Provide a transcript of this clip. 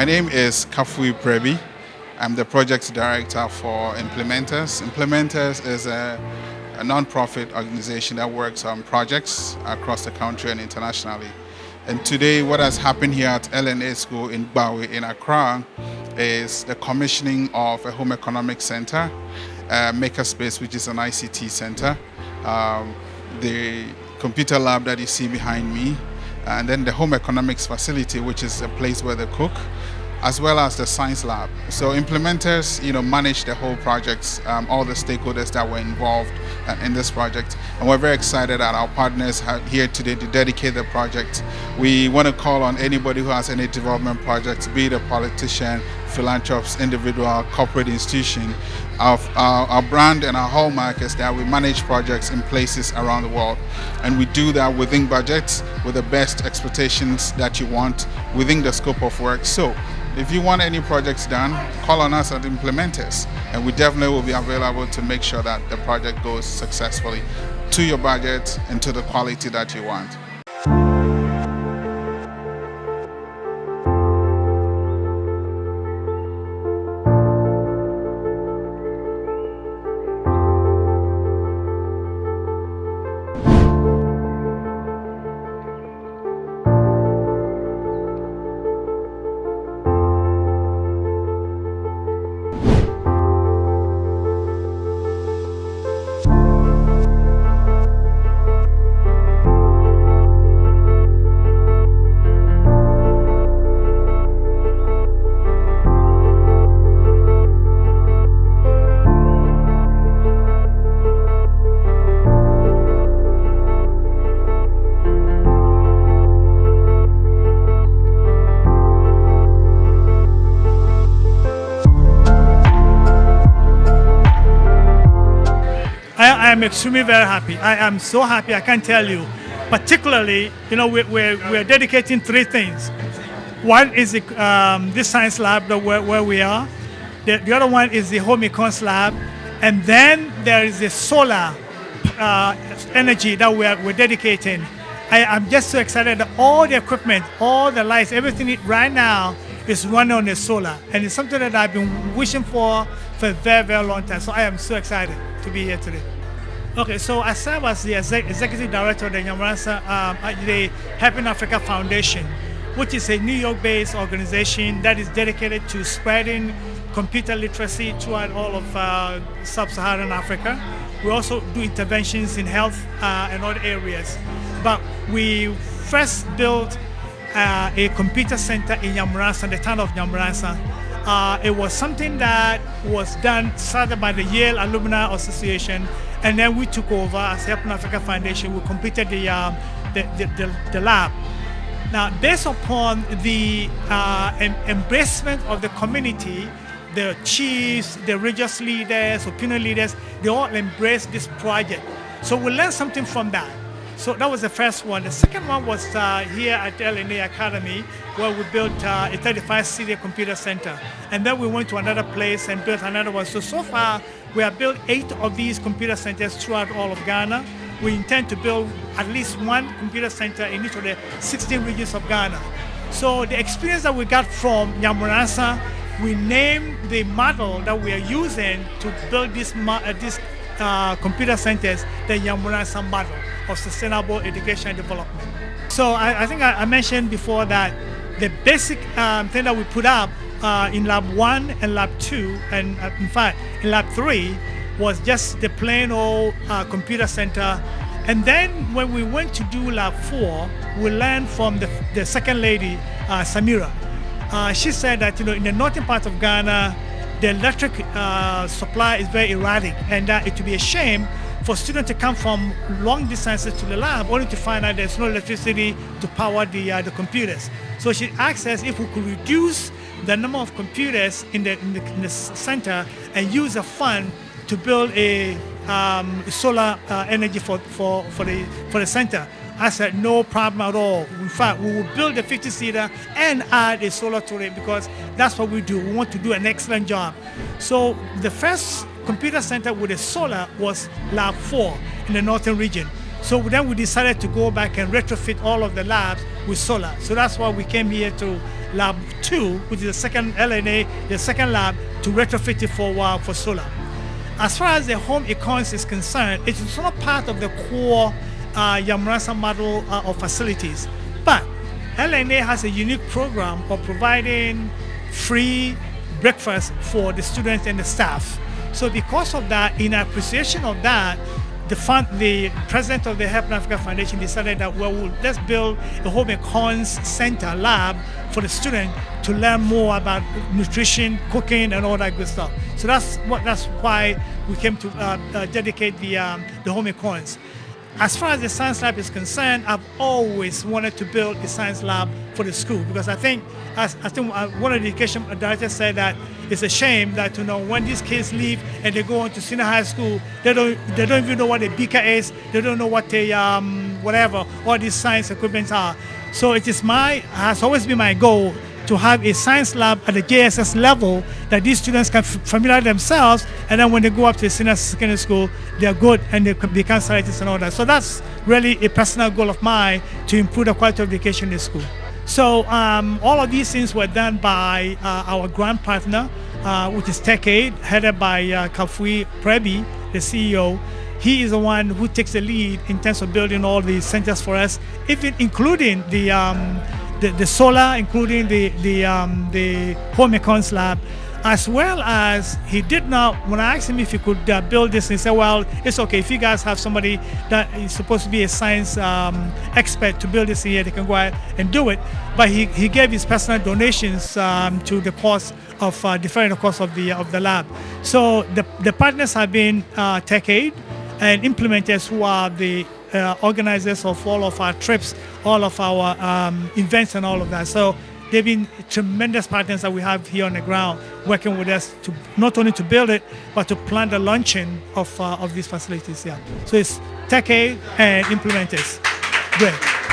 My name is Kafui Prebi. I'm the project director for Implementers. Implementers is a non-profit organization that works on projects across the country and internationally. And today what has happened here at L&A School in Gbawe in Accra is the commissioning of a home economics center, Makerspace, which is an ICT center, the computer lab that you see behind me, and then the home economics facility, which is a place where they cook, as well as the science lab. So Implementers, manage the whole project, all the stakeholders that were involved in this project. And we're very excited that our partners are here today to dedicate the project. We want to call on anybody who has any development projects, be it a politician, philanthropist, individual, corporate institution. Our brand and our hallmark is that we manage projects in places around the world. And we do that within budgets, with the best expectations that you want within the scope of work. So if you want any projects done, call on us at Implementers, and we definitely will be available to make sure that the project goes successfully to your budget and to the quality that you want. I am extremely very happy. I am so happy, I can't tell you. Particularly, we're dedicating three things. One is this science lab where we are. The other one is the home econs lab. And then there is the solar energy that we're dedicating. I'm just so excited that all the equipment, all the lights, everything right now is running on the solar. And it's something that I've been wishing for a very, very long time. So I am so excited to be here today. Okay, so I serve as the executive director of the the Helping Africa Foundation, which is a New York-based organization that is dedicated to spreading computer literacy throughout all of sub-Saharan Africa. We also do interventions in health and other areas. But we first built a computer center in Nyamuransa, the town of Nyamuransa. It was something that was started by the Yale Alumni Association, and then we took over as Helping Africa Foundation. We completed the lab. Now, based upon the embracement of the community, the chiefs, the religious leaders, opinion leaders, they all embraced this project. So we learned something from that. So that was the first one. The second one was here at L&A Academy, where we built a 35-seater computer center. And then we went to another place and built another one. So far, we have built 8 of these computer centers throughout all of Ghana. We intend to build at least one computer center in each of the 16 regions of Ghana. So the experience that we got from Nyamuransa, we named the model that we are using to build these computer centers the Nyamuransa model of sustainable education and development. So I think I mentioned before that the basic thing that we put up in Lab 1 and Lab 2, and in fact in Lab 3, was just the plain old computer center. And then when we went to do Lab 4, we learned from the second lady, Samira. She said that in the northern part of Ghana, the electric supply is very erratic, and that it would be a shame for students to come from long distances to the lab only to find out there's no electricity to power the computers. So she asked us if we could reduce the number of computers in the center and use a fund to build a solar energy for the center. I said, no problem at all. In fact, we will build a 50-seater and add a solar to it, because that's what we do. We want to do an excellent job. So the first computer center with a solar was Lab 4 in the northern region. So then we decided to go back and retrofit all of the labs with solar. So that's why we came here to Lab 2, which is the second L&A, the second lab, to retrofit it for solar. As far as the home econs is concerned, it is not part of the core Yamrasa model of facilities. But L&A has a unique program of providing free breakfast for the students and the staff. So because of that, in appreciation of that, the president of the Help in Africa Foundation decided that, well, let's build a home econs center lab for the student to learn more about nutrition, cooking, and all that good stuff. So that's why we came to dedicate the home econs. As far as the science lab is concerned, I've always wanted to build a science lab for the school, because I think one of the education directors said that it's a shame that when these kids leave and they go on to senior high school, they don't even know what a beaker is, they don't know what a whatever all these science equipments are. So has always been my goal to have a science lab at the JSS level that these students can familiarize themselves, and then when they go up to senior secondary school, they're good and they can become scientists and all that. So that's really a personal goal of mine, to improve the quality of education in the school. So all of these things were done by our grant partner, which is TechAid, headed by Kafui Prebi, the CEO. He is the one who takes the lead in terms of building all these centers for us, even including the solar, including the home econs lab, as well as he did not, when I asked him if he could build this, he said, well, it's okay, if you guys have somebody that is supposed to be a science expert to build this here, they can go ahead and do it. But he gave his personal donations to the cost of deferring the cost of the lab. So the partners have been TechAid and implementers, who are the organizers of all of our trips, all of our events and all of that. So they've been tremendous partners that we have here on the ground, working with us to not only to build it, but to plan the launching of these facilities here. So it's TechAid and implementers. Great.